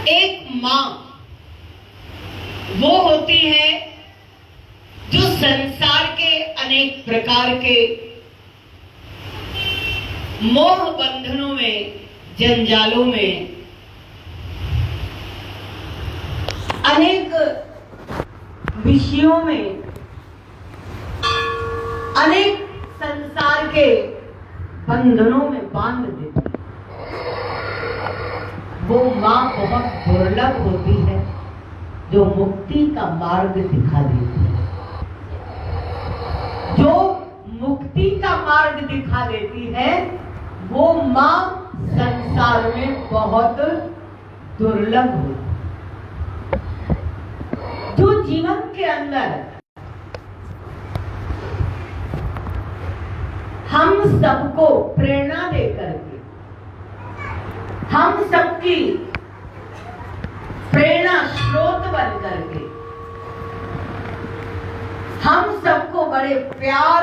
एक माँ वो होती है जो संसार के अनेक प्रकार के मोह बंधनों में, जंजालों में, अनेक विषयों में, अनेक संसार के बंधनों में बांध देती है। वो माँ बहुत दुर्लभ होती है जो मुक्ति का मार्ग दिखा देती है। जो मुक्ति का मार्ग दिखा देती है वो माँ संसार में बहुत दुर्लभ होती है। जो जीवन के अंदर हम सबको प्रेरणा देकर के, हम सबकी प्रेरणा स्रोत बन करके, हम सबको बड़े प्यार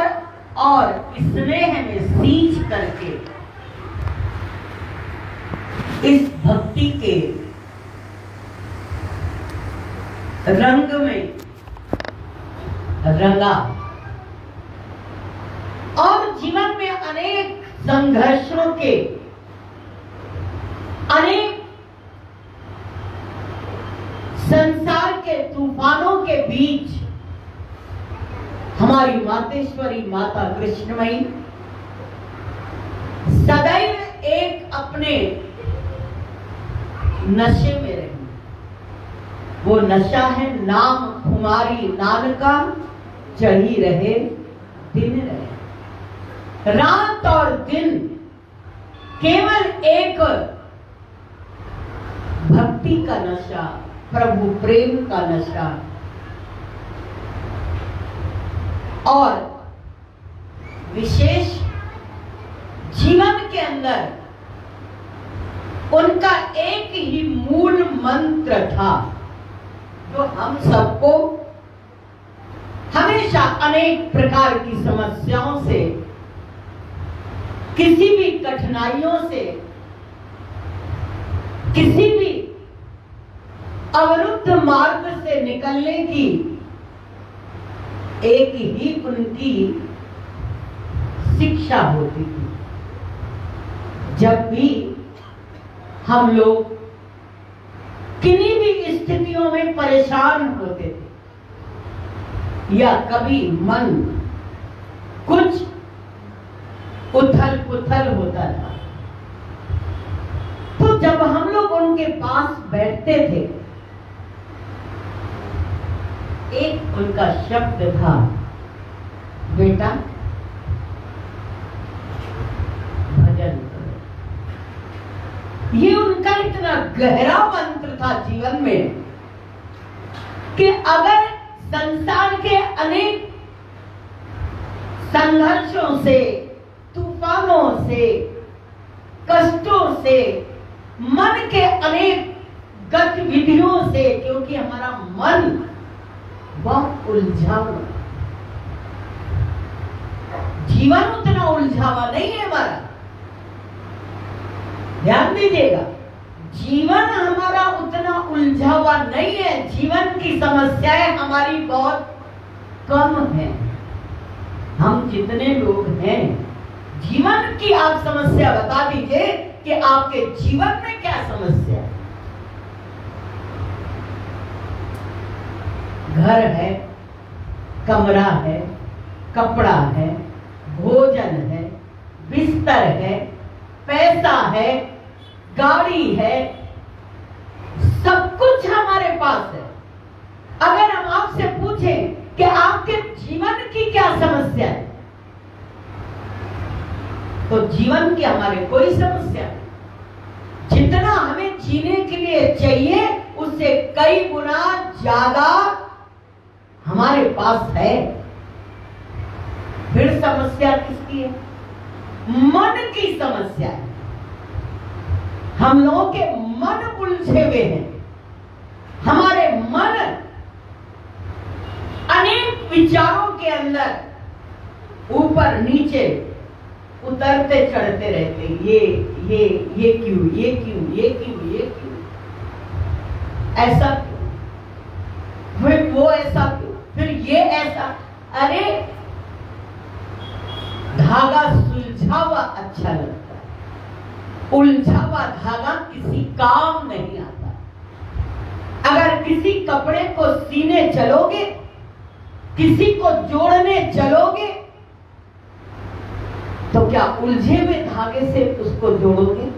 और स्नेह में सींच करके इस भक्ति के रंग में रंगा और जीवन में अनेक संघर्षों के, अनेक संसार के तूफानों के बीच हमारी मातेश्वरी माता कृष्णमयी सदैव एक अपने नशे में रही। वो नशा है नाम कुमारी नानका, चढ़ी रहे दिन रहे। रात और दिन केवल एक भक्ति का नशा, प्रभु प्रेम का नशा, और विशेष जीवन के अंदर उनका एक ही मूल मंत्र था जो हम सबको हमेशा अनेक प्रकार की समस्याओं से, किसी भी कठिनाइयों से, किसी भी अवरुद्ध मार्ग से निकलने की एक ही उनकी शिक्षा होती थी। जब भी हम लोग किन्हीं भी स्थितियों में परेशान होते थे या कभी मन कुछ उथल पुथल होता था, तो जब हम लोग उनके पास बैठते थे, एक उनका शब्द था, बेटा भजन करो। ये उनका इतना गहरा मंत्र था जीवन में कि अगर संसार के अनेक संघर्षों से, तूफानों से, कष्टों से, मन के अनेक गतिविधियों से, क्योंकि हमारा मन बहुत उलझा हुआ, जीवन उतना उलझा हुआ नहीं है हमारा। ध्यान दीजिएगा, जीवन हमारा उतना उलझा हुआ नहीं है। जीवन की समस्याएं हमारी बहुत कम है। हम जितने लोग हैं, जीवन की आप समस्या बता दीजिए कि आपके जीवन में क्या समस्या है। घर है, कमरा है, कपड़ा है, भोजन है, बिस्तर है, पैसा है, गाड़ी है, सब कुछ हमारे पास है। अगर हम आपसे पूछें कि आपके जीवन की क्या समस्या है, तो जीवन की हमारे कोई समस्या नहीं। जितना हमें जीने के लिए चाहिए उससे कई गुना ज्यादा हमारे पास है। फिर समस्या किसकी है? मन की समस्या है। हम लोगों के मन उलझे हुए हैं। हमारे मन अनेक विचारों के अंदर ऊपर नीचे उतरते चढ़ते रहते। ये क्यों, ये क्यों, ये क्यों, ये क्यों। ऐसा क्यों, फिर वो ऐसा क्यों, फिर ये ऐसा। अरे धागा सुलझा हुआ अच्छा लगता है, उलझा हुआ धागा किसी काम नहीं आता। अगर किसी कपड़े को सीने चलोगे, किसी को जोड़ने चलोगे, तो क्या उलझे हुए धागे से उसको जोड़ोगे?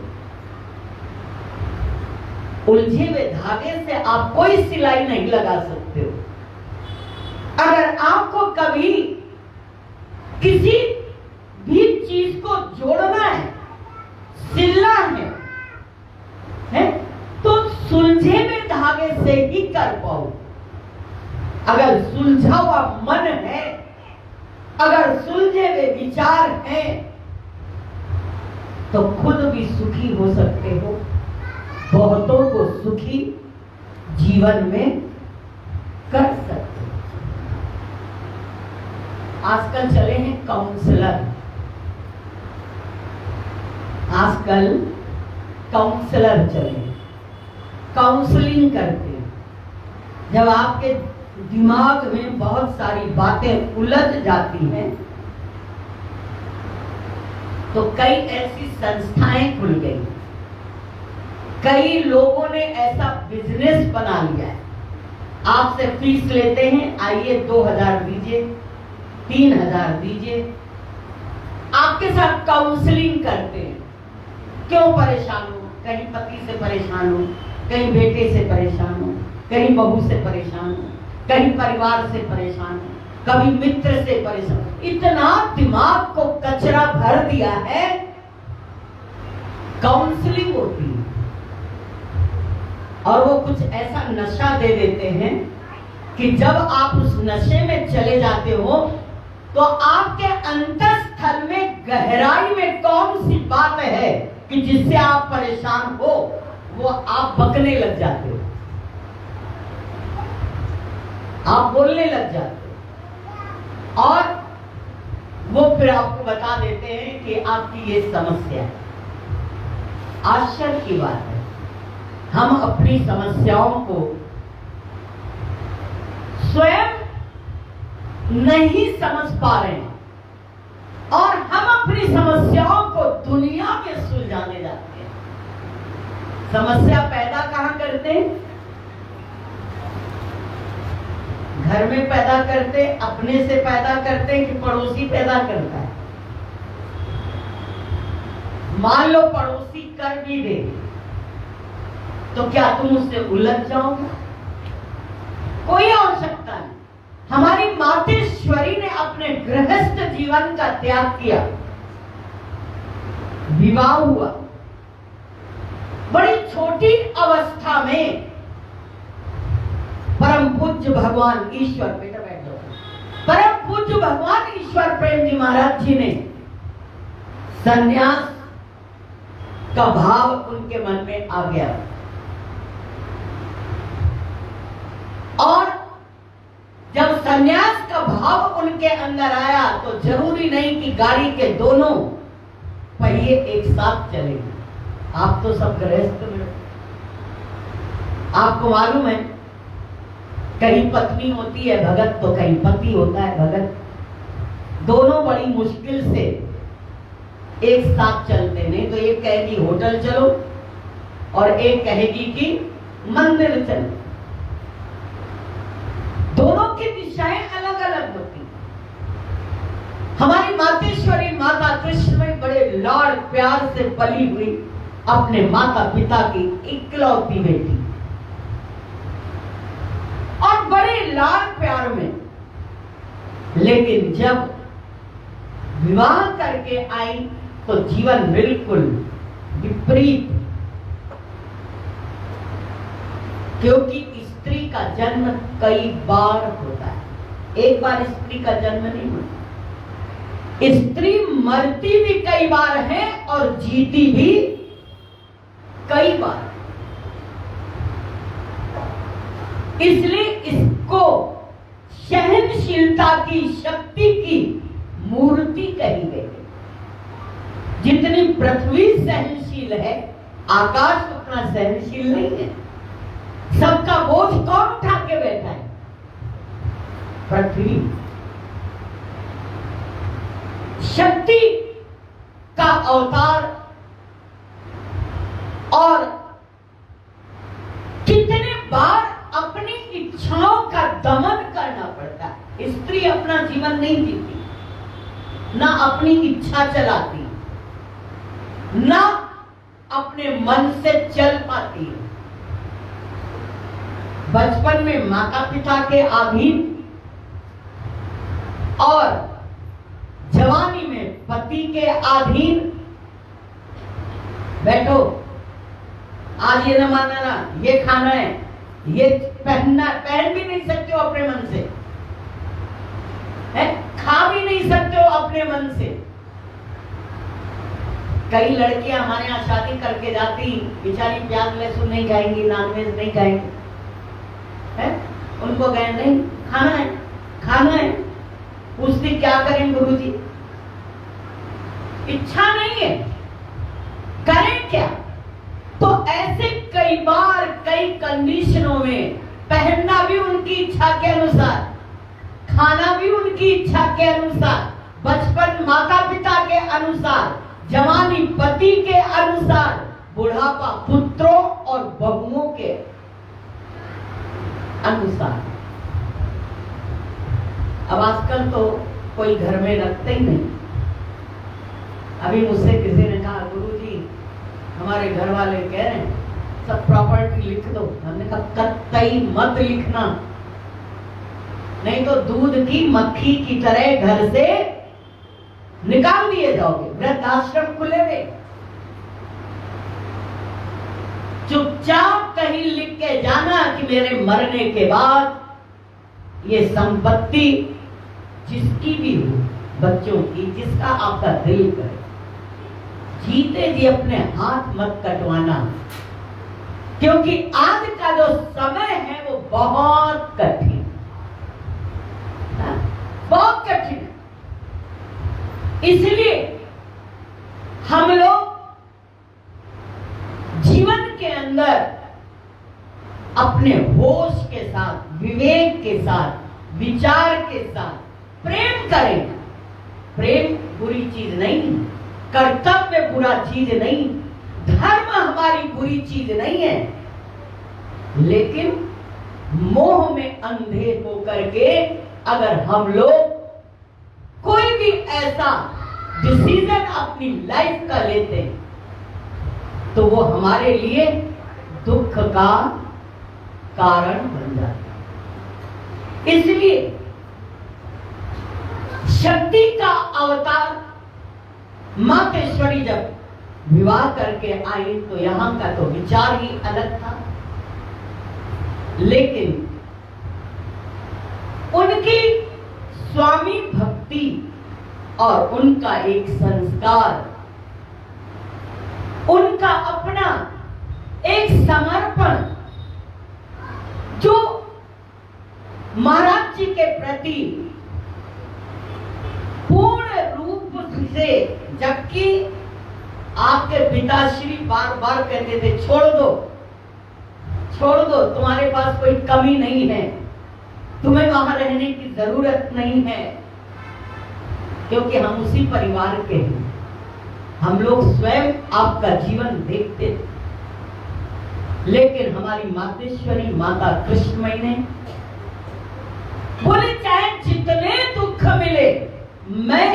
उलझे हुए धागे से आप कोई सिलाई नहीं लगा सकते हो। अगर आपको कभी किसी भी चीज को जोड़ना है, सिलना है तो सुलझे हुए धागे से ही कर पाओ। अगर सुलझा हुआ मन है, अगर सुलझे हुए विचार हैं, तो खुद भी सुखी हो सकते हो, बहुतों को सुखी जीवन में कर सकते हो। आजकल चले हैं काउंसलर, आजकल काउंसलर चले, काउंसलिंग करते हैं। जब आपके दिमाग में बहुत सारी बातें उलझ जाती हैं, तो कई ऐसी संस्थाएं खुल गई, कई लोगों ने ऐसा बिजनेस बना लिया है। आपसे फीस लेते हैं, आइए 2000 दीजिए, 3000 दीजिए, आपके साथ काउंसलिंग करते हैं। क्यों परेशान हो? कहीं पति से परेशान हो, कहीं बेटे से परेशान हो, कहीं बहू से परेशान हो, कहीं परिवार से परेशान हो, कभी मित्र से परेशान। इतना दिमाग को कचरा भर दिया है, काउंसलिंग होती है। और वो कुछ ऐसा नशा दे देते हैं कि जब आप उस नशे में चले जाते हो, तो आपके अंतःस्थल में गहराई में कौन सी बात है कि जिससे आप परेशान हो, वो आप बकने लग जाते हो, आप बोलने लग जाते हो, और वो फिर आपको बता देते हैं कि आपकी ये समस्या है। आश्चर्य की बात है, हम अपनी समस्याओं को स्वयं नहीं समझ पा रहे हैं, और हम अपनी समस्याओं को दुनिया में सुलझाने जाते हैं। समस्या पैदा कहां करते हैं? घर में पैदा करते, अपने से पैदा करते कि पड़ोसी पैदा करता है? मान लो पड़ोसी कर भी दे, तो क्या तुम उससे उलझ जाओगे? कोई आवश्यकता नहीं। हमारी मातेश्वरी ने अपने गृहस्थ जीवन का त्याग किया, विवाह हुआ, बड़ी छोटी अवस्था में परम पूज्य भगवान ईश्वर, बेटा बैठ जाओ, परम पूज्य भगवान ईश्वर प्रेम जी महाराज जी ने संन्यास का भाव उनके मन में आ गया, और जब संन्यास का भाव उनके अंदर आया, तो जरूरी नहीं कि गाड़ी के दोनों पहिए एक साथ चलेंगे। आप तो सब गृहस्थ में, आपको मालूम है, कहीं पत्नी होती है भगत, तो कहीं पति होता है भगत। दोनों बड़ी मुश्किल से एक साथ चलते, नहीं तो एक कहेगी होटल चलो और एक कहेगी कि मंदिर चलो। दोनों की दिशाएं अलग अलग होती। हमारी मातेश्वरी माता कृष्ण में बड़े लाड़ प्यार से पली हुई अपने माता पिता की इकलौती बेटी, और बड़े लाड़ प्यार में, लेकिन जब विवाह करके आई तो जीवन बिल्कुल विपरीत, क्योंकि स्त्री का जन्म कई बार होता है, एक बार स्त्री का जन्म नहीं होता। स्त्री मरती भी कई बार है और जीती भी कई बार। इसलिए इसको सहनशीलता की शक्ति की मूर्ति कही गई। जितनी पृथ्वी सहनशील है, आकाश उतना सहनशील नहीं है। सबका पृथ्वी शक्ति का अवतार, और कितने बार अपनी इच्छाओं का दमन करना पड़ता है। स्त्री अपना जीवन नहीं जीती, ना अपनी इच्छा चलाती, ना अपने मन से चल पाती है। बचपन में माता पिता के अधीन और जवानी में पति के अधीन। बैठो, आज ये न मानना, ये खाना है, ये पहनना, पहन भी नहीं सकते हो अपने मन से, है? खा भी नहीं सकते हो अपने मन से। कई लड़कियां हमारे यहाँ शादी करके जाती, बेचारी प्याज लहसुन नहीं खाएंगी, नॉनवेज नहीं खाएंगी, है? उनको कहें नहीं खाना है, खाना है। पूछती क्या करें गुरुजी? इच्छा नहीं है, करें क्या? तो ऐसे कई बार कई कंडीशनों में पहनना भी उनकी इच्छा के अनुसार, खाना भी उनकी इच्छा के अनुसार, बचपन माता पिता के अनुसार, जवानी पति के अनुसार, बुढ़ापा पुत्रों और बहुओं के अनुसार। अब आजकल तो कोई घर में रखते ही नहीं। अभी मुझसे किसी ने कहा गुरुजी हमारे घर वाले कह रहे हैं सब प्रॉपर्टी लिख दो। हमने कहा कतई मत लिखना, नहीं तो दूध की मक्खी की तरह घर से निकाल दिए जाओगे। वृद्धाश्रम खुले हुए, चुपचाप कहीं लिख के जाना कि मेरे मरने के बाद ये संपत्ति जिसकी भी हो, बच्चों की, जिसका आपका दिल करे, जीते जी अपने हाथ मत कटवाना, क्योंकि आज का जो समय है वो बहुत कठिन, बहुत कठिन। इसलिए हम लोग जीवन के अंदर अपने होश के साथ, विवेक के साथ, विचार के साथ प्रेम करें। प्रेम बुरी चीज नहीं, कर्तव्य बुरा चीज नहीं, धर्म हमारी बुरी चीज नहीं है, लेकिन मोह में अंधे होकर के अगर हम लोग कोई भी ऐसा डिसीजन अपनी लाइफ का लेते हैं तो वो हमारे लिए दुख का कारण बन जाता है। इसलिए शक्ति का अवतार मातेश्वरी जब विवाह करके आई तो यहां का तो विचार ही अलग था, लेकिन उनकी स्वामी भक्ति और उनका एक संस्कार, उनका अपना एक समर्पण जो महाराज जी के प्रति पूर्ण रूप से, जबकि आपके पिताश्री बार बार कहते थे छोड़ दो, छोड़ दो, तुम्हारे पास कोई कमी नहीं है, तुम्हें वहां रहने की जरूरत नहीं है, क्योंकि हम उसी परिवार के हैं, हम लोग स्वयं आपका जीवन देखते थे। लेकिन हमारी मातेश्वरी माता कृष्णमयी ने बोले चाहे जितने दुख मिले मैं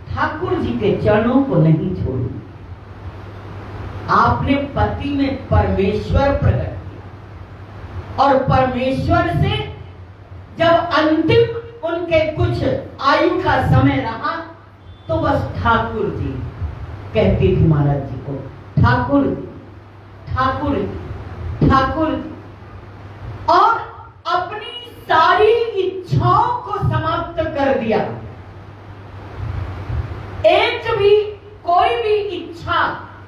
ठाकुर जी के चरणों को नहीं छोड़ू। आपने पति में परमेश्वर प्रकट किया और परमेश्वर से जब अंतिम उनके कुछ आयु का समय रहा तो बस ठाकुर जी कहती थी महाराज जी को, ठाकुर ठाकुर ठाकुर, और अपनी सारी इच्छाओं को समाप्त कर दिया। एक भी कोई भी इच्छा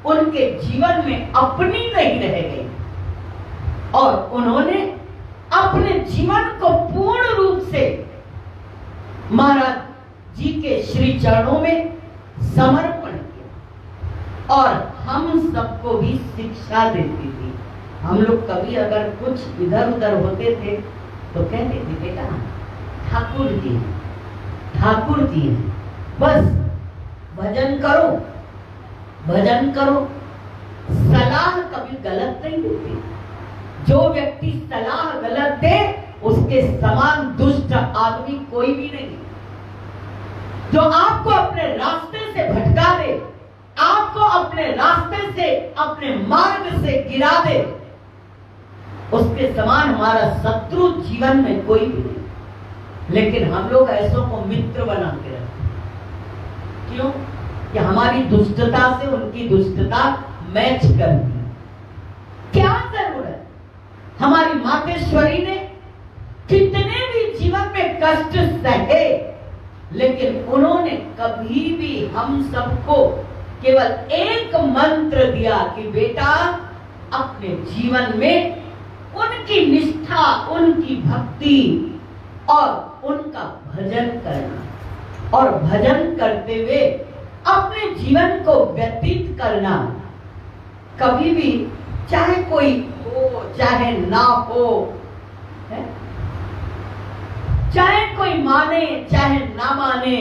उनके जीवन में अपनी नहीं रह गई और उन्होंने अपने जीवन को पूर्ण रूप से महाराज जी के श्री चरणों में समर्पण किया और हम सबको भी शिक्षा देती थी। हम लोग कभी अगर कुछ इधर उधर होते थे तो कहते थे बेटा ठाकुर जी, ठाकुर जी हैं। बस भजन करो, भजन करो। सलाह कभी गलत नहीं देती। जो व्यक्ति सलाह गलत दे उसके समान दुष्ट आदमी कोई भी नहीं। जो आपको अपने रास्ते से भटका दे, आपको अपने रास्ते से, अपने मार्ग से गिरा दे, उसके समान हमारा शत्रु जीवन में कोई भी नहीं। लेकिन हम लोग ऐसों को मित्र बना के रखते। क्यों? कि हमारी दुष्टता से उनकी दुष्टता मैच करती है। क्या जरूरत? हमारी मातेश्वरी ने कितने भी जीवन में कष्ट सहे, लेकिन उन्होंने कभी भी हम सबको केवल एक मंत्र दिया कि बेटा अपने जीवन में उनकी निष्ठा, उनकी भक्ति और उनका भजन करना, और भजन करते हुए अपने जीवन को व्यतीत करना। कभी भी चाहे कोई हो चाहे ना हो, है? चाहे कोई माने चाहे ना माने,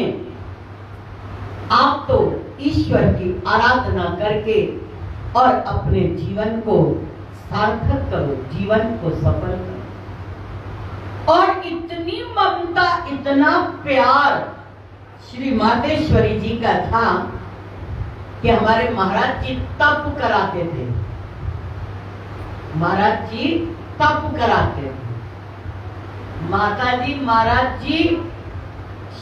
आप तो ईश्वर की आराधना करके और अपने जीवन को सार्थक करो, जीवन को सफल करो। और इतनी ममता, इतना प्यार श्री मातेश्वरी जी का था कि हमारे महाराज जी तप कराते थे। महाराज जी तप कराते थे। माता जी, महाराज जी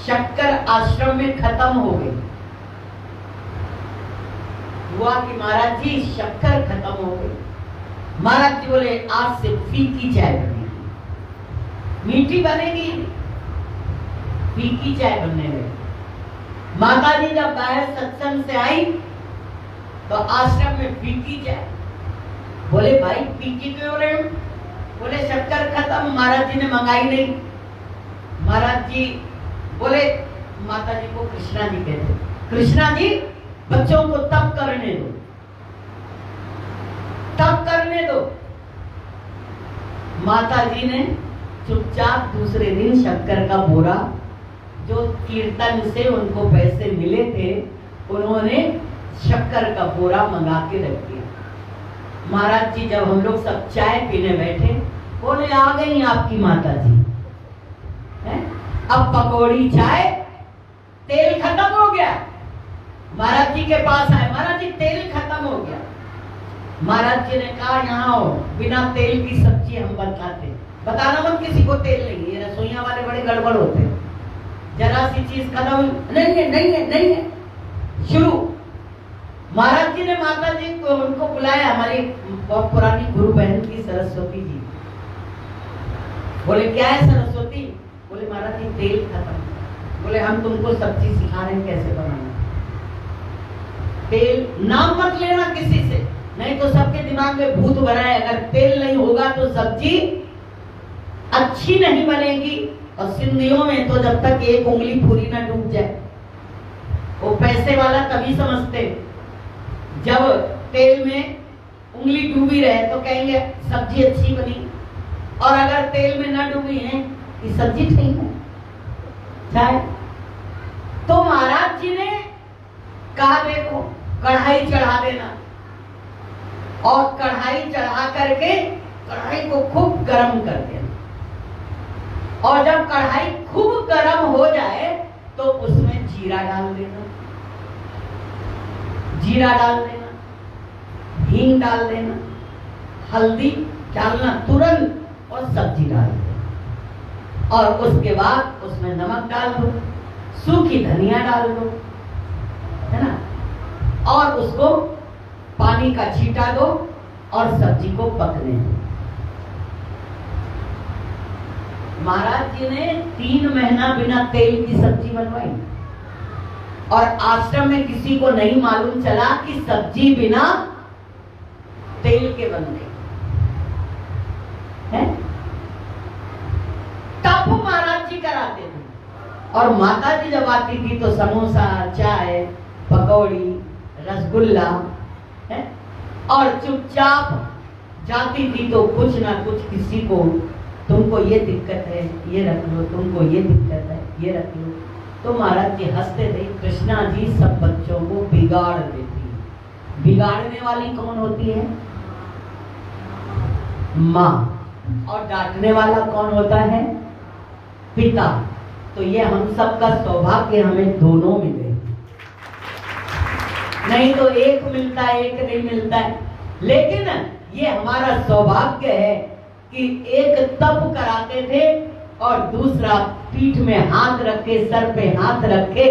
शक्कर आश्रम में खत्म हो गई। हुआ कि महाराज जी शक्कर खत्म हो गई। महाराज जी बोले आज से फीकी चाय बनेगी, मीठी बनेगी, फीकी चाय बनने लगी। माता जी जब बाहर सत्संग से आई तो आश्रम में फीकी चाय। बोले भाई फीकी क्यों रहे हो? बोले शक्कर खत्म, महाराज जी ने मंगाई नहीं। महाराज जी बोले, माता जी को कृष्णा जी कहते, कृष्णा जी बच्चों को तप करने दो, तप करने दो। माता जी ने चुपचाप दूसरे दिन शक्कर का बोरा, जो कीर्तन से उनको पैसे मिले थे, उन्होंने शक्कर का बोरा मंगा के रख दिया। महाराज जी जब हम लोग सब चाय पीने बैठे, बोले आ गई आपकी माता जी, है? अब पकौड़ी चाय, तेल खत्म हो गया। महाराज जी के पास आए, महाराज जी तेल खत्म हो गया। महाराज जी ने कहा यहाँ आओ, बिना तेल की सब्जी हम बताते, बताना मत किसी को तेल नहीं है, रसोइया वाले बड़े गड़बड़ होते हैं। जरा सी चीज खत्म, नहीं है नहीं है नहीं है, शुरू। महाराज जी ने माता जी को उनको बुलाया, हमारी बहुत पुरानी गुरु बहन की सरस्वती जी। बोले क्या है सरस्वती? बोले महाराज जी तेल खत्म। बोले हम तुमको सब्जी सिखा रहे हैं कैसे बनाना। तेल नाम मत लेना किसी से, नहीं तो सबके दिमाग में भूत भरा है। अगर तेल नहीं होगा तो सब्जी अच्छी नहीं बनेगी। और सिंधियों में तो जब तक एक उंगली पूरी ना डूब जाए, वो पैसे वाला तभी समझते, जब तेल में उंगली डूबी रहे तो कहेंगे सब्जी अच्छी बनी, और अगर तेल में ना डूबी है ये सब्जी ठीक है चाहे। तो महाराज जी ने कहा देखो कढ़ाई चढ़ा देना, और कढ़ाई चढ़ा करके कढ़ाई को खूब गर्म कर देना, और जब कढ़ाई खूब गर्म हो जाए तो उसमें जीरा डाल देना, जीरा डाल देना, हींग डाल देना, हल्दी डालना तुरंत, और सब्जी डाल देना। और उसके बाद उसमें नमक डाल दो, सूखी धनिया डाल दो, है ना, और उसको पानी का छींटा दो और सब्जी को पकने दो। महाराज जी ने 3 महीना बिना तेल की सब्जी बनवाई, और आश्रम में किसी को नहीं मालूम चला कि सब्जी बिना तेल के बन गई है। तप महाराज जी कराते थे, और माता जी जब आती थी तो समोसा, चाय, पकौड़ी, रसगुल्ला, है, और चुपचाप जाती थी तो कुछ ना कुछ किसी को तुमको ये दिक्कत है, ये रख लो, तुमको ये दिक्कत है, ये रख लो। तो महाराज जी हंसते थे, कृष्णा जी सब बच्चों को बिगाड़ देती है। बिगाड़ने वाली कौन होती है? माँ। और डांटने वाला कौन होता है? पिता। तो ये हम सबका सौभाग्य हमें दोनों मिले, नहीं तो एक मिलता है, एक नहीं मिलता है। लेकिन ये हमारा सौभाग्य है कि एक तप कराते थे और दूसरा पीठ में हाथ रखे, सर पे हाथ रखे,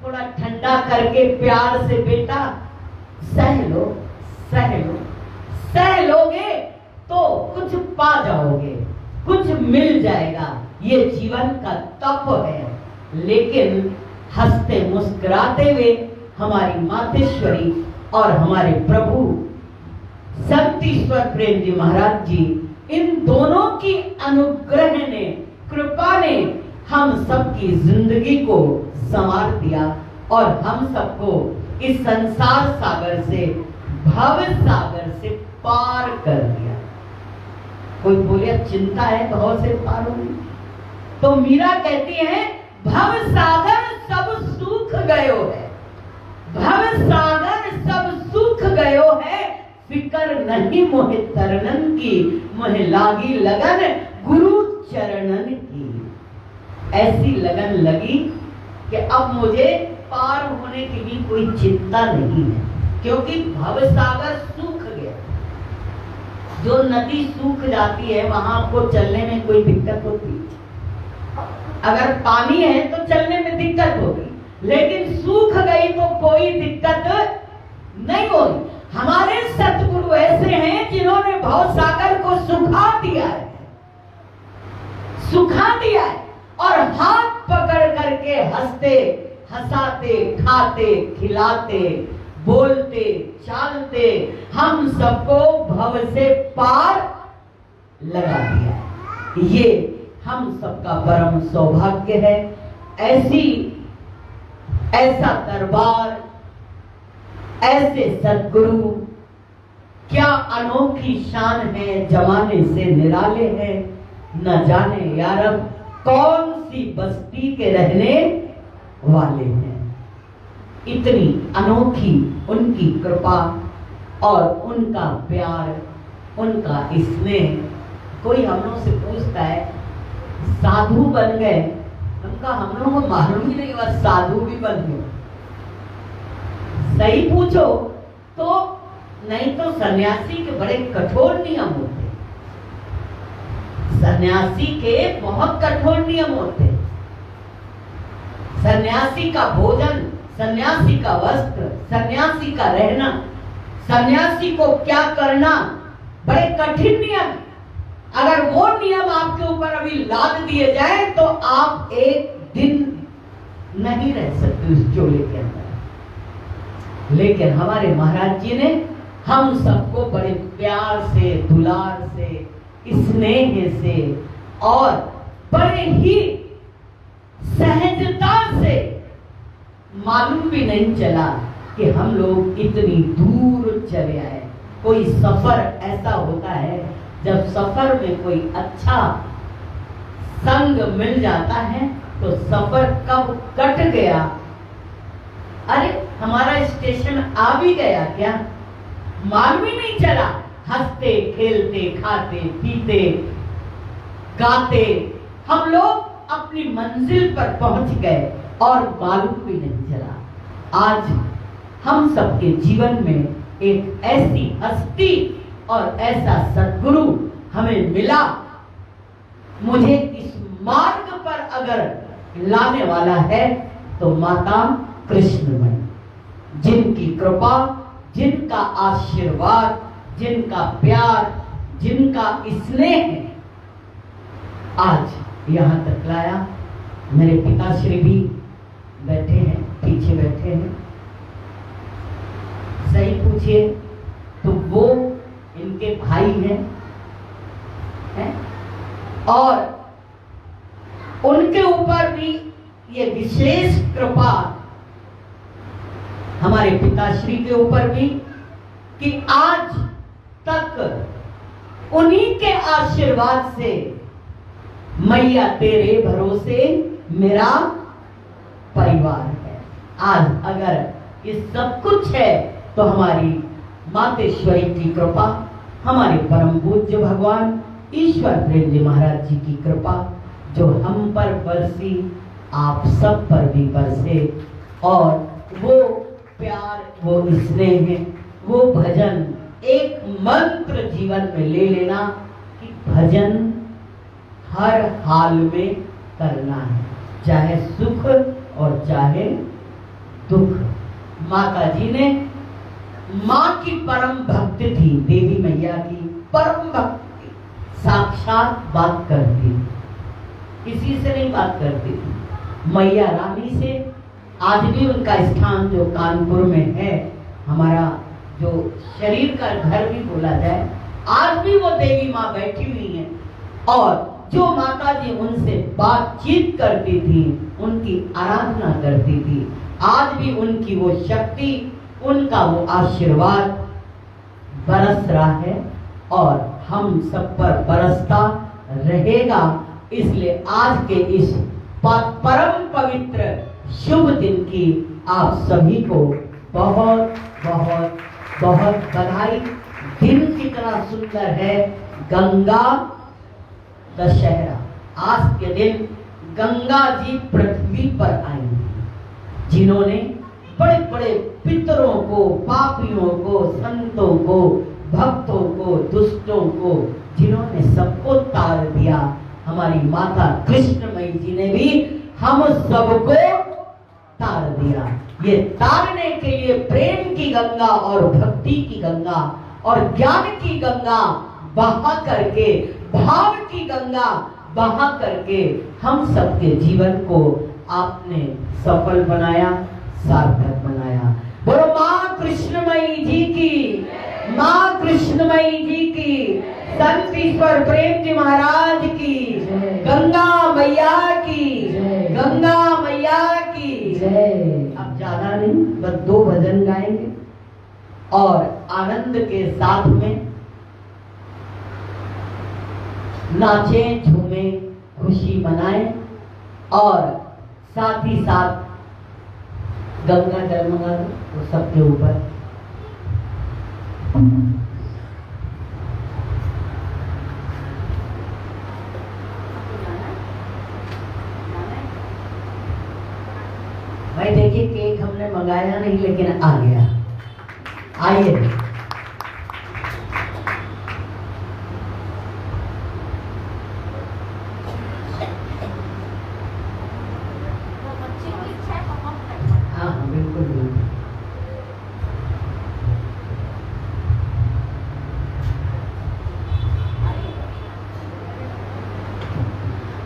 थोड़ा ठंडा करके प्यार से, बेटा सह लो, सह लो, सह लोगे तो कुछ पा जाओगे, कुछ मिल जाएगा। ये जीवन का तप है। लेकिन हंसते मुस्कुराते हुए हमारी मातेश्वरी और हमारे प्रभु संतीश्वर प्रेम जी महाराज जी, इन दोनों की अनुग्रह ने, कृपा ने हम सबकी जिंदगी को संवार दिया और हम सबको इस संसार सागर से, भव सागर से पार कर दिया। कोई बोले चिंता है तो से पार होगी। तो मीरा कहती है भव सागर सब सूख गयो है, भव सागर सब सूख गयो है, फिकर नहीं मोहे तरनन की, मोहे लागी लगन गुरु चरणन की। ऐसी लगन लगी कि अब मुझे पार होने के लिए कोई चिंता नहीं है, क्योंकि भव सागर सूख गया। जो नदी सूख जाती है वहां आपको चलने में कोई दिक्कत होती है? अगर पानी है तो चलने में दिक्कत होगी, लेकिन सूख गई तो कोई दिक्कत नहीं होगी। हमारे सतगुरु ऐसे हैं जिन्होंने भव सागर को सुखा दिया है, सुखा दिया है, और हाथ पकड़ करके हंसते, हंसाते, खाते, खिलाते, बोलते, चालते हम सबको भव से पार लगा दिया। ये हम सबका परम सौभाग्य है। ऐसा दरबार, ऐसे सद्गुरु, क्या अनोखी शान है, जमाने से निराले हैं। न जाने यारब कौन सी बस्ती के रहने वाले हैं। इतनी अनोखी उनकी कृपा और उनका प्यार, उनका स्नेह। कोई हम लोग से पूछता है साधु बन गए, उनका हम लोगों को मालूम ही नहीं हुआ साधु भी बन गए। सही पूछो तो, नहीं तो सन्यासी के बड़े कठोर नियम होते, सन्यासी के बहुत कठोर नियम होते। सन्यासी का भोजन, सन्यासी का वस्त्र, सन्यासी का रहना, सन्यासी को क्या करना, बड़े कठिन नियम। अगर वो नियम आपके ऊपर अभी लाद दिए जाए तो आप एक दिन नहीं रह सकते उस चोले के अंदर। लेकिन हमारे महाराज जी ने हम सबको बड़े प्यार से, दुलार से, स्नेह से और बड़े ही सहजता से, मालूम भी नहीं चला कि हम लोग इतनी दूर चले आए। कोई सफर ऐसा होता है जब सफर में कोई अच्छा संग मिल जाता है तो सफर कब कट गया, अरे हमारा स्टेशन आ भी गया क्या, मालूम ही नहीं चला। हंसते, खेलते, खाते, पीते, गाते हम लोग अपनी मंजिल पर पहुंच गए और मालूम भी नहीं चला। आज हम सबके जीवन में एक ऐसी हस्ती और ऐसा सद्गुरु हमें मिला। मुझे इस मार्ग पर अगर लाने वाला है तो माता कृष्णमयी, जिनकी कृपा, जिनका आशीर्वाद, जिनका प्यार, जिनका स्नेह आज यहाँ तक लाया। मेरे पिताश्री भी बैठे हैं, पीछे बैठे हैं। सही पूछिए तो वो इनके भाई हैं और उनके ऊपर भी ये विशेष कृपा हमारे पिताश्री के ऊपर भी कि आज तक उन्हीं के आशीर्वाद से मैया तेरे भरोसे मेरा परिवार है। आज अगर ये सब कुछ है तो हमारी मातेश्वरी की कृपा, हमारे परम पूज्य भगवान ईश्वर प्रेम जी महाराज जी की कृपा जो हम पर बरसी, आप सब पर भी बरसे। और वो प्यार, वो स्नेह, वो भजन, एक मंत्र जीवन में ले लेना कि भजन हर हाल में करना है, चाहे सुख और चाहे दुख। माता जी ने, माँ की परम भक्ति थी, देवी मैया की परम भक्ति, साक्षात बात करती, किसी से नहीं बात करती थी, मैया रानी से। आज भी उनका स्थान जो कानपुर में है, हमारा जो शरीर का घर भी बोला जाए, आज भी वो देवी माँ बैठी हुई है। और जो माता जी उनसे बातचीत करती थी, उनकी आराधना करती थी, आज भी उनकी वो शक्ति, उनका वो आशीर्वाद बरस रहा है और हम सब पर बरसता रहेगा। इसलिए आज के इस परम पवित्र शुभ दिन की आप सभी को बहुत बहुत बहुत बधाई। दिन कितना सुंदर है, गंगा दशहरा। आज के दिन गंगा जी पृथ्वी पर आई, जिन्होंने बड़े बड़े पितरों को, पापियों को, संतों को, भक्तों को, दुष्टों को, जिन्होंने सबको तार दिया। हमारी माता कृष्णमयी जी ने भी हम सबको तार दिया। ये तारने के लिए प्रेम की गंगा और भक्ति की गंगा और ज्ञान की गंगा बहा करके, भाव की गंगा बहा करके हम सबके जीवन को आपने सफल बनाया, सार्थक बनाया। बोलो माँ कृष्णमयी जी की, माँ कृष्णमयी जी की, संत ईश्वर प्रेम जी महाराज की, गंगा मैया की, गंगा मैया की। अब ज्यादा नहीं, बस 2 भजन गाएंगे और आनंद के साथ में नाचें, झूमें, खुशी मनाएं और साथ ही साथ गंगा जल मंगा दो सबके ऊपर। भाई देखिए, केक हमने मंगाया नहीं लेकिन आ गया। आइए,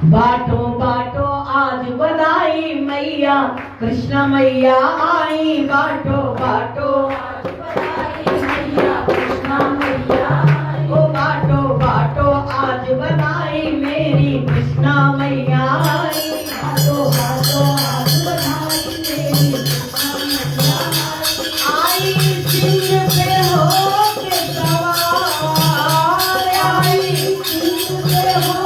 बाटो बाटो आज बधाई मैया, कृष्ण मैया आई। बाटो बाटो आज बधाई मैया, कृष्ण मैया आई। ओ बाटो बाटो आज बधाई मेरी कृष्ण मैया आई। बाटो बाटो आज बधाई मेरी कृष्ण मैया आई। सिंह पे हो के सवार आई, सिंह पे हो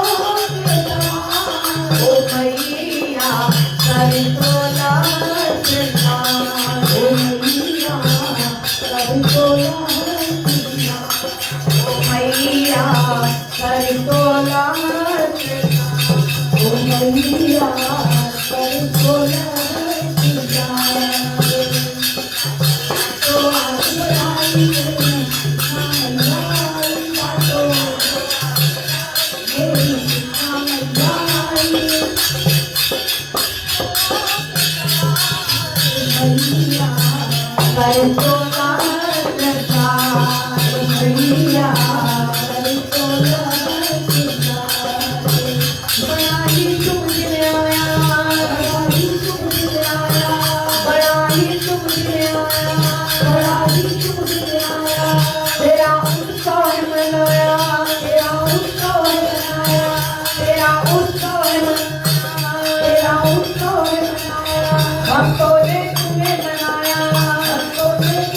भक्तों ने तुम्हें बनाया, भक्तों ने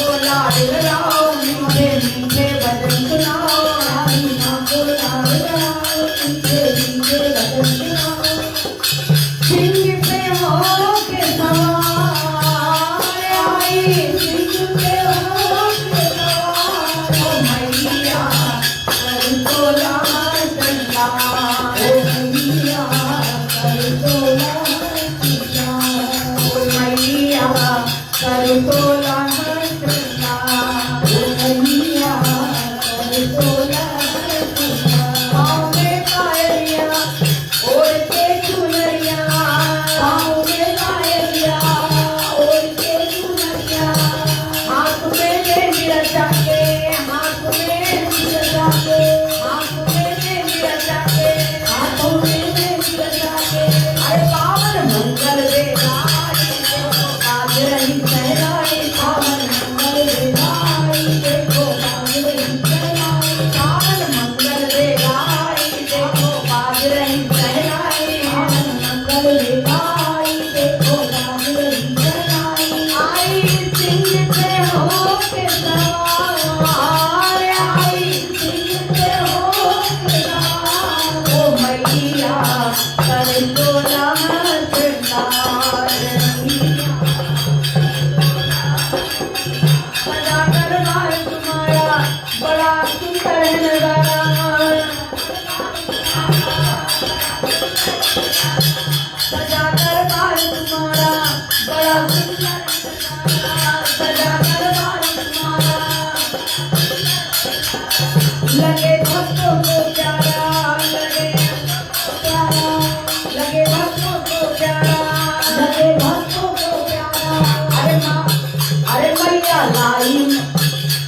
को लाड लगाओ, मीठे मीठे भजन सुनाओ, रानी माँ को लाड लगाओ, मीठे मीठे भजन सुनाओ। सिंह पे हो के सवार आई, सिंह पे हो के सवार, ओ मैया कर तोला श्रृंगार, ओ मैया कर तोला श्रृंगार, ओ मैया कर तोला श्रृंगार, ओ मैया कर तोला श्रृंगार। पाँव में पायलिया ओढ़ के चुनरिया, पाँव में पायलिया ओढ़ के चुनरिया, हाथ में मेहंदी रचा के, हाथ में मेहंदी रचा के, हाथ में मेहंदी रचा के, हाथों में मेहंदी रचा के। अरे पावन मंगल वेलाई देखो बाज रही सहनाई, पावन मंगल वेलाई देखो बाज रही सहनाई, पावन मंगल वेलाई देखो बाज रही सहनाई, पावन मंगल वेलाई देखो बाज रही सहनाई। आई सिंह पे हो के सवार, आई सिंह पे हो के सवार, ओ मैया कर तोला श्रृंगार। सजा दरबार तुम्हारा बड़ा सुंदर है नजारा, सजा दरबार तुम्हारा बड़ा सुंदर है नजारा, सजा दरबार तुम्हारा लगे भक्तों को प्यारा, लगे प्यारा, लगे भक्तों को प्यारा, लगे भक्तों को प्यारा। अरे माँ, अरे मैया लाई,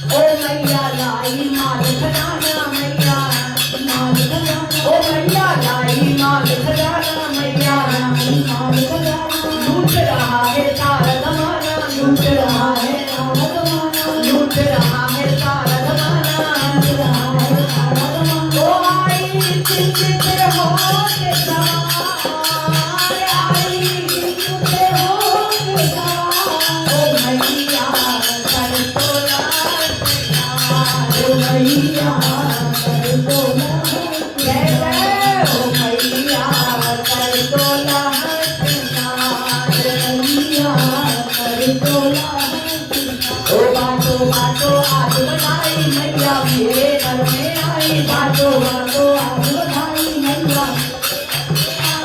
ओ मैया लाई माल खजाना, मैया माल खजाना, ओ मैया लाई माल खजाना, मैया माल खजाना। लूट रहा है सारा जमाना, लूट रहा है सारा जमाना, लूट रहा है सारा जमाना, लूट रहा है सारा जमाना। ओ आई सिंह पे हो के सवार, आई सिंह पे हो के सवार, ओ मैया कर तोला श्रृंगार, ओ मैया कर तोला जय जय, ओ मैया कर तोला श्रृंगार, मैया कर तोला श्रृंगार। ओ बाटो बाटो आज बधाई मैया मेरे घर में आई, बाटो बाटो आज बधाई मैया,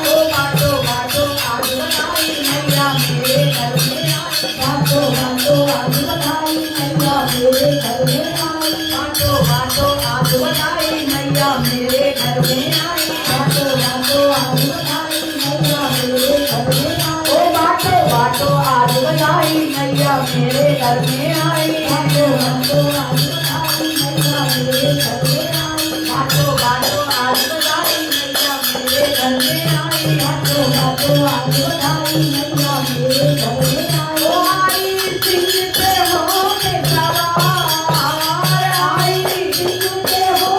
ओ बाटो बाटो आज बधाई मैया मेरे घर में आई, बाटो बाटो आज बधाई मैया मेरे घर में आई, बाटो बाटो आज बधाई मैया मेरे घर में आई, बाटो बाटो आज बधाई मैया मेरे घर में आई। ओ बाटो बाटो आज बधाई मैया मेरे घर में आई, बाटो बाटो आज बधाई मैया मेरे घर में आई, बाटो बाटो आज बधाई मैया मेरे घर में आई, बाटो बाटो आज बधाई मैया मेरे घर में आई। ओ आई सिंह पे हो के सवार, आई सिंह पे हो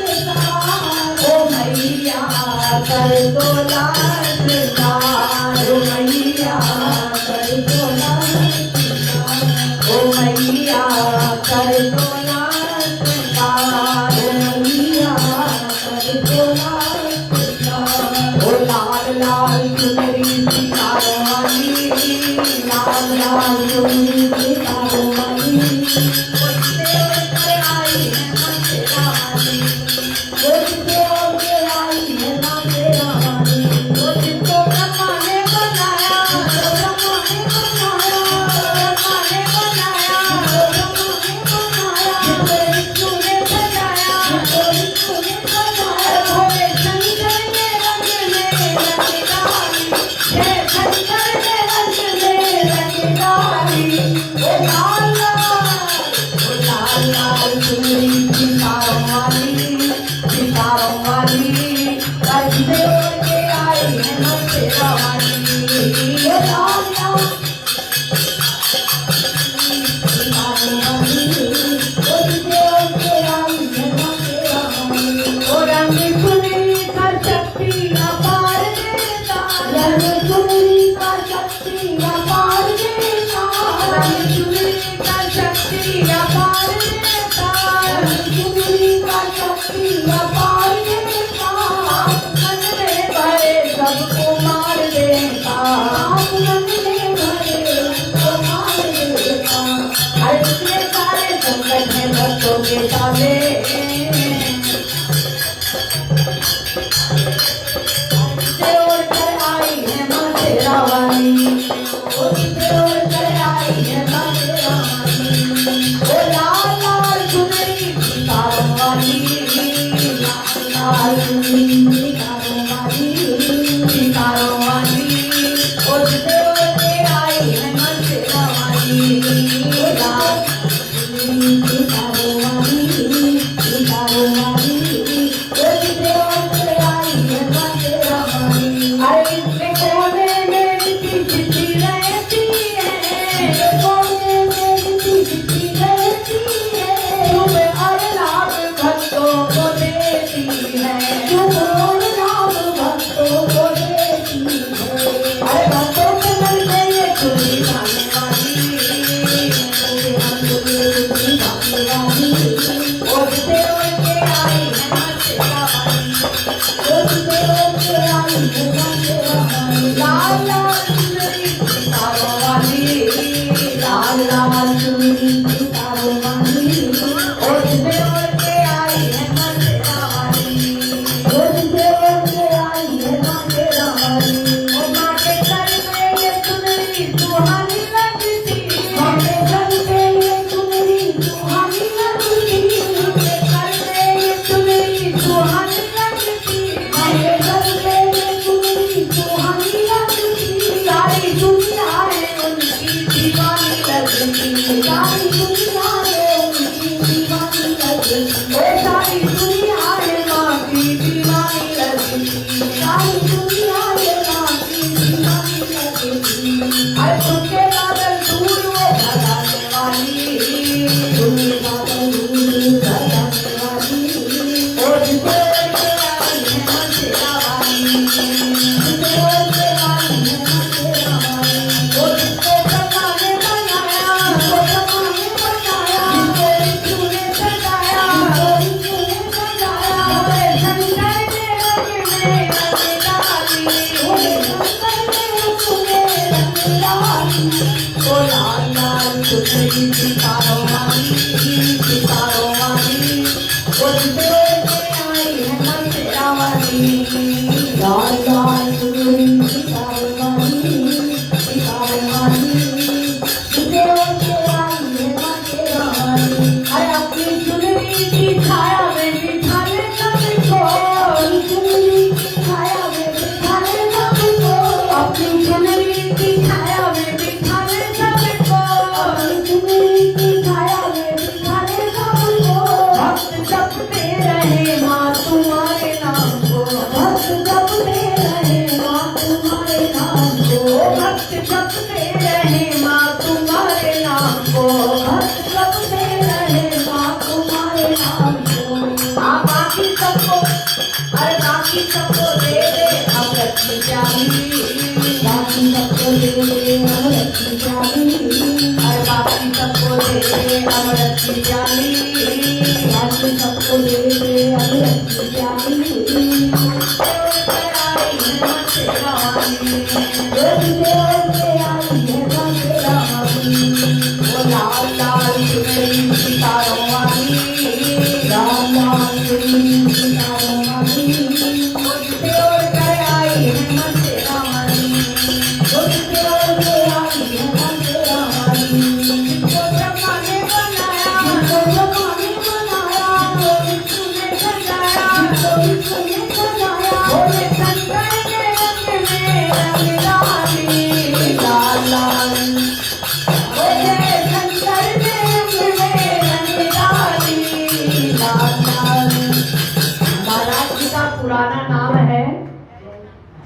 के सवार, ओ मैया कर तोला श्रृंगार, ओ मैया कर तोला श्रृंगार, ओ मैया कर तोला श्रृंगार, ओ मैया कर तोला श्रृंगार। ओ लाल लाल चुनरी सितारों वाली, लाल लाल चुनरी सितारों वाली, उससे उड़कर आई है मंदिरा वाली, उससे उड़कर आई है मंदिरा वाली, वो जिसको ब्रह्मा ने बनाया, ब्रह्मा ने बनाया, ब्रह्मा ने बनाया, ब्रह्मा ने बनाया, जिसको विष्णु ने सजाया, जिसको विष्णु ने सजाया, भोले शंकर के रंग में रंग डाली, जय शंकर के रंग में रंग डाली। ओ लाल लाल चुनरी सितारों वाली, सितारों वाली, करते के आई है मंदिरा वाली, ओ लाल लाल सितारों वाली, करते के आई है मंदिरा वाली। ओ रंग चुनरी का शक्ति अपार देता, रंग चुनरी का शक्ति अपार देता, रंग चुनरी का शक्ति शक्ति अपार देता, चुनरी का शक्ति अपार देता, मन में भरे सबको मार देता, मन में भरे सबको मार देता। अरे इतने सारे संकट हैं भक्तों के सामने,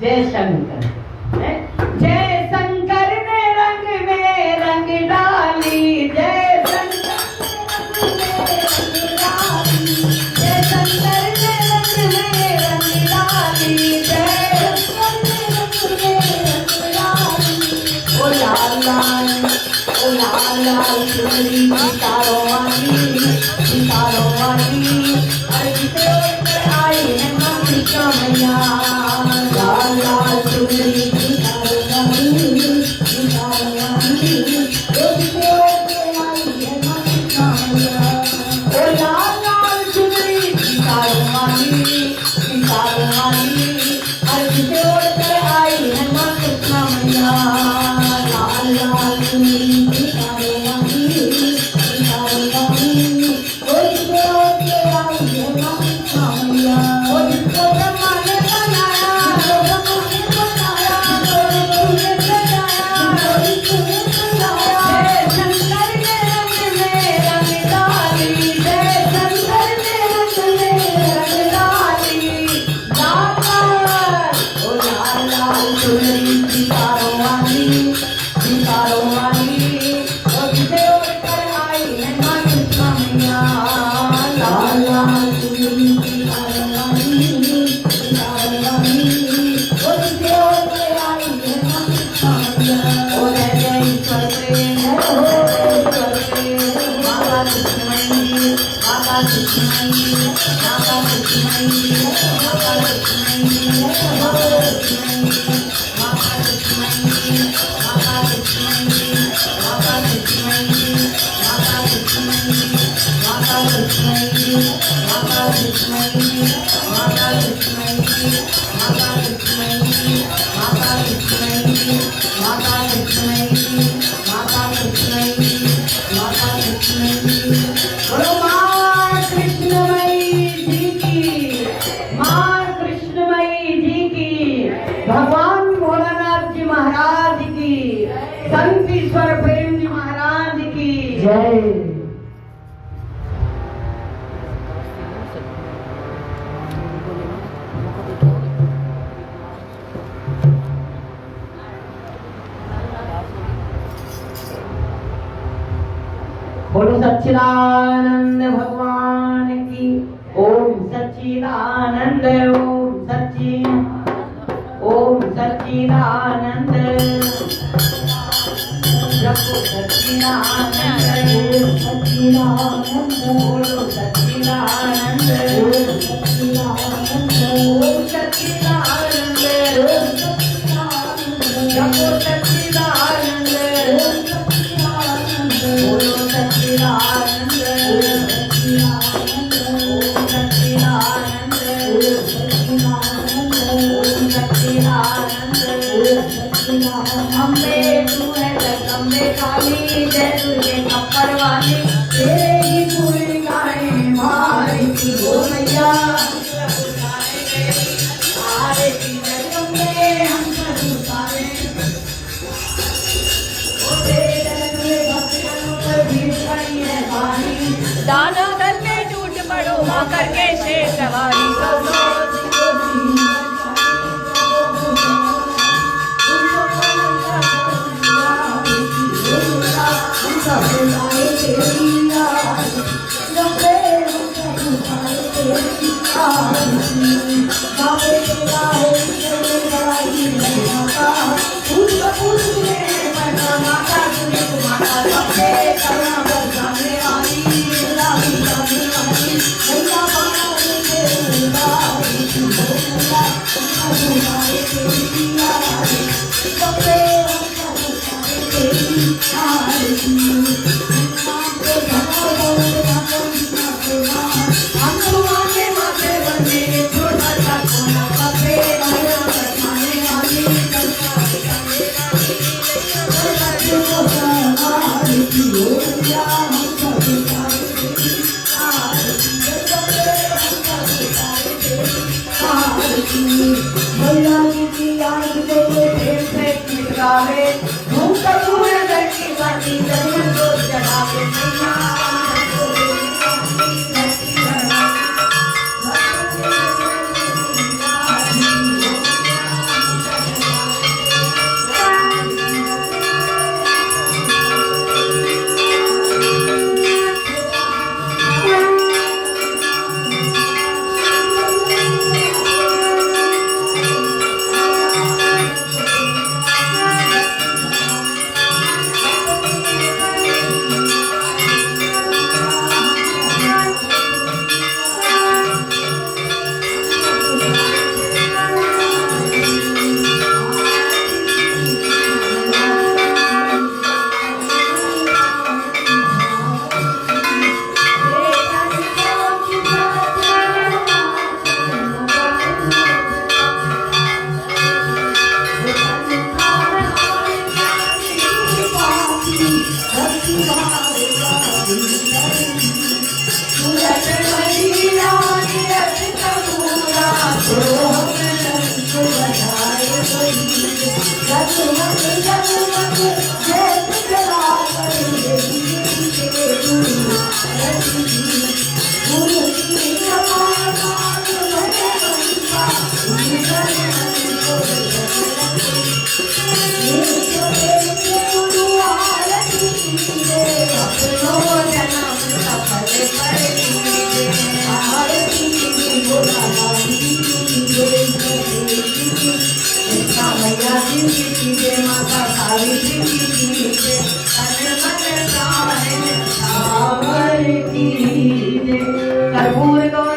जय शंकर है? जय शंकर ने रंग में रंग डाली, जय शंकर ने रंग में रंग डाली, जय शंकर ने रंग में रंग डाली, जय शंकर ने रंग में रंग डाली। ओ लाल लाल चुनरी की तारों वाली, सितारों वाली, अरे जिसे उड़कर आई है माँ कृष्ण मैया। लाल लाल चुनरी सितारों वाली, सितारों वाली, ओ जिसे उड़कर आई है माँ कृष्ण मैया। ओ लाल लाल चुनरी सितारों वाली, सितारों वाली, अरे जिसे उड़कर आई है माँ कृष्ण मैया। लाल लाल चुनरी सितारों वाली, सितारों वाली, ओ जिसे उड़कर आई है माँ कृष्ण मैया। ओ जिसको ब्रह्मा ने बनाया, जिसको ब्रह्मा ने बनाया, जिसको तूने सजाया, जय शंकर ने रंग में रंग डाली, जय शंकर ने रंग में रंग डाली। लाल लाल, ओ लाल लाल चुनरी सितारों वाली, सितारों वाली, ओ जिसे उड़कर आई है माँ कृष्ण मैया। लाल लाल चुनरी सितारों वाली, सितारों वाली, ओ जिसे उड़कर आई है माँ कृष्ण मैया। ओ जय जय ईश्वर प्रेम, ओ जय ईश्वर प्रेम, माता कृष्णमयी, माता कृष्णमयी, माता कृष्णमयी, माता कृष्णमयी, माता कृष्णमयी, माता कृष्णमयी, माता कृष्णमयी, माता कृष्णमयी, माता कृष्णमयी, माता कृष्णमयी, माता कृष्णमयी, माता कृष्णमयी, माता कृष्णमयी, माता कृष्णमयी, माता कृष्णमयी, माता कृष्णमयी, माता कृष्णमयी। बोलो माँ कृष्णमयी जी की, माँ कृष्णमयी जी की, भगवान भोलानाथ जी महाराज की, संत ईश्वर प्रेम जी महाराज की जय। बोलो सच्चिदानंद भगवान की। ओम सच्चिदानंद, ओम ओम सच्चिदानंद, जपो सच्चिदानंद, ओम सच्चिदानंद, बोलो सच्चिदानंद, ओम सच्चिदानंद, ओम सच्चिदानंद, ओम सच्चिदानंद, जपो सच्चिदानंद, ओम सच्चिदानंद, बोलो सच्चिदानंद, ओम सच्चिदानंद, ओम सच्चिदानंद, ओम सच्चिदानंद, ओम सच्चिदानंद, ओम सच्चिदानंद। अम्बे तू है जगदम्बे काली, जय दुर्गे खप्पर वाली, तेरे ही पूरी गाए मारी की ओ मैया। आरे की जगदम्बे हम सब उतारे, ओ तेरे जगत में भक्तों पर भीड़ पड़ी है भारी, दाना दल में टूट पड़ो माँ करके शेर सवारी। माता माता सावित्री की जय, तन मन प्राण सावर की जय। कर्पूर गौरम